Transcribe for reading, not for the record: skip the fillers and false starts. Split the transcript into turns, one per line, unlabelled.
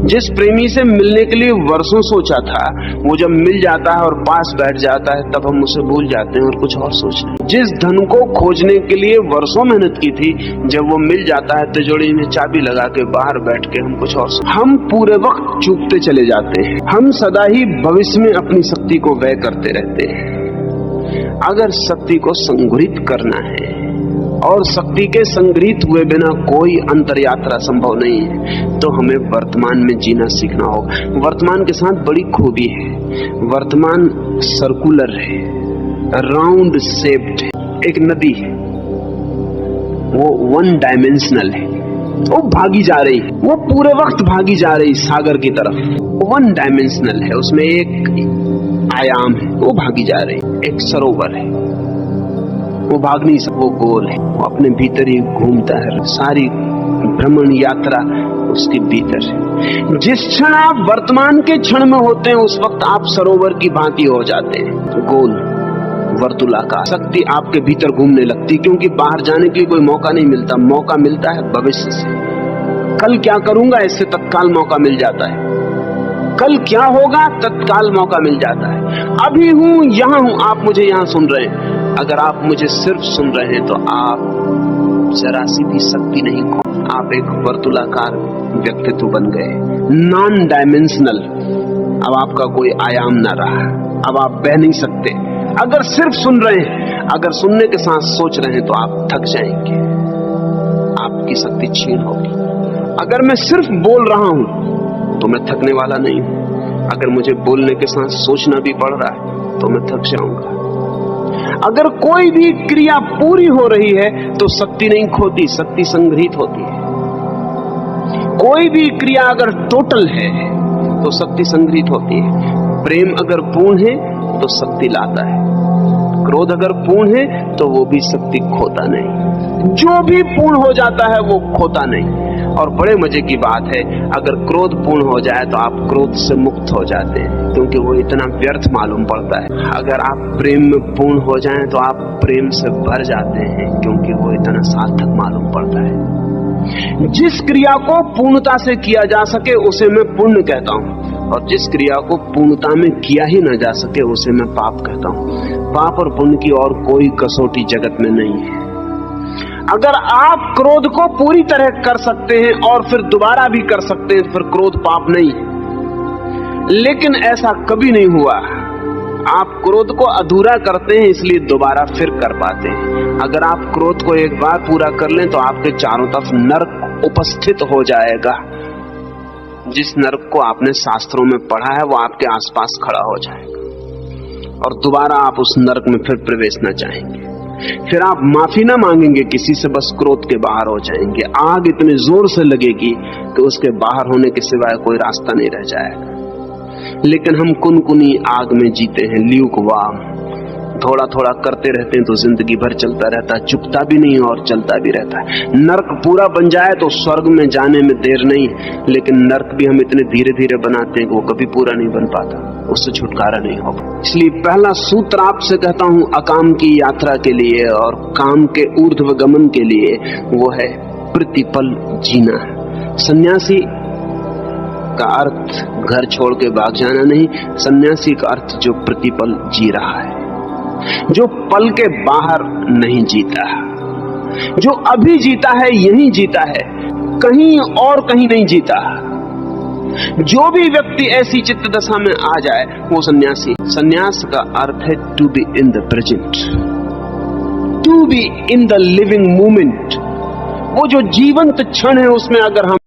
जिस प्रेमी से मिलने के लिए वर्षों सोचा था, वो जब मिल जाता है और पास बैठ जाता है तब हम उसे भूल जाते हैं और कुछ और सोचते हैं। जिस धन को खोजने के लिए वर्षों मेहनत की थी, जब वो मिल जाता है तिजोरी में चाबी लगा के बाहर बैठ के हम कुछ और हम पूरे वक्त चूकते चले जाते हैं। हम सदा ही भविष्य में अपनी शक्ति को व्यय करते रहते हैं। अगर शक्ति को संग्रहित करना है, और शक्ति के संग्रहित हुए बिना कोई अंतर यात्रा संभव नहीं है, तो हमें वर्तमान में जीना सीखना होगा। वर्तमान के साथ बड़ी खूबी है, वर्तमान सर्कुलर है, राउंड शेप्ड है। एक नदी है, वो वन डायमेंशनल है, वो भागी जा रही है, वो पूरे वक्त भागी जा रही सागर की तरफ। वन डायमेंशनल है, उसमें एक आयाम है, वो भागी जा रही। एक सरोवर है, वो भाग नहीं सकता, वो गोल है, वो अपने भीतर ही घूमता है, सारी भ्रमण यात्रा उसके भीतर है। जिस क्षण आप वर्तमान के क्षण में होते हैं, उस वक्त आप सरोवर की भांति हो जाते हैं, गोल वर्तुलाकार। शक्ति आपके भीतर घूमने लगती, क्योंकि बाहर जाने के लिए कोई मौका नहीं मिलता। मौका मिलता है भविष्य से। कल क्या करूंगा, इससे तत्काल मौका मिल जाता है। कल क्या होगा, तत्काल मौका मिल जाता है। अभी हूं, यहां हूं, आप मुझे यहां सुन रहे हैं। अगर आप मुझे सिर्फ सुन रहे हैं तो आप जरा सी भी शक्ति नहीं खो, आप एक वर्तुलाकार व्यक्तित्व बन गए, नॉन डायमेंशनल। अब आपका कोई आयाम ना रहा, अब आप बह नहीं सकते। अगर सिर्फ सुन रहे हैं, अगर सुनने के साथ सोच रहे हैं तो आप थक जाएंगे, आपकी शक्ति क्षीण होगी। अगर मैं सिर्फ बोल रहा हूं तो मैं थकने वाला नहीं हूं। अगर मुझे बोलने के साथ सोचना भी पड़ रहा है तो मैं थक जाऊंगा। अगर कोई भी क्रिया पूरी हो रही है तो शक्ति नहीं खोती, शक्ति संग्रहित होती है। कोई भी क्रिया अगर टोटल है तो शक्ति संग्रहित होती है। प्रेम अगर पूर्ण है तो शक्ति लाता है, क्रोध अगर पूर्ण है तो वो भी शक्ति खोता नहीं। जो भी पूर्ण हो जाता है वो खोता नहीं। और बड़े मजे की बात है, अगर क्रोध पूर्ण हो जाए तो आप क्रोध से मुक्त हो जाते हैं, क्योंकि वो इतना व्यर्थ मालूम पड़ता है। अगर आप प्रेम में पूर्ण हो जाएं तो आप प्रेम से भर जाते हैं, क्योंकि वो इतना सार्थक मालूम पड़ता है। जिस क्रिया को पूर्णता से किया जा सके उसे मैं पुण्य कहता हूँ, और जिस क्रिया को पूर्णता में किया ही न जा सके उसे मैं पाप कहता हूँ। पाप और पुण्य की और कोई कसौटी जगत में नहीं है। अगर आप क्रोध को पूरी तरह कर सकते हैं और फिर दोबारा भी कर सकते हैं, फिर क्रोध पाप नहीं है। लेकिन ऐसा कभी नहीं हुआ। आप क्रोध को अधूरा करते हैं, इसलिए दोबारा फिर कर पाते हैं। अगर आप क्रोध को एक बार पूरा कर लें तो आपके चारों तरफ नरक उपस्थित हो जाएगा। जिस नरक को आपने शास्त्रों में पढ़ा है वो आपके आसपास खड़ा हो जाएगा, और दोबारा आप उस नरक में फिर प्रवेश न चाहेंगे। फिर आप माफी ना मांगेंगे किसी से, बस क्रोध के बाहर हो जाएंगे। आग इतने जोर से लगेगी कि उसके बाहर होने के सिवाय कोई रास्ता नहीं रह जाएगा। लेकिन हम कुनकुनी आग में जीते हैं, ल्यूकवार्म। थोड़ा थोड़ा करते रहते हैं तो जिंदगी भर चलता रहता है, चुकता भी नहीं और चलता भी रहता है। नर्क पूरा बन जाए तो स्वर्ग में जाने में देर नहीं, लेकिन नर्क भी हम इतने धीरे धीरे बनाते हैं कि वो कभी पूरा नहीं बन पाता, उससे छुटकारा नहीं होगा। इसलिए पहला सूत्र आपसे कहता हूं अकाम की यात्रा के लिए और काम के ऊर्ध्व गमन के लिए, वो है प्रतिपल जीना। सन्यासी का अर्थ घर छोड़ के भाग जाना नहीं, सन्यासी का अर्थ जो प्रतिपल जी रहा है, जो पल के बाहर नहीं जीता, जो अभी जीता है यहीं जीता है, कहीं और कहीं नहीं जीता। जो भी व्यक्ति ऐसी चित्त दशा में आ जाए वो सन्यासी। सन्यास का अर्थ है to be in the present, to be in the living moment. वो जो जीवंत क्षण है उसमें अगर हम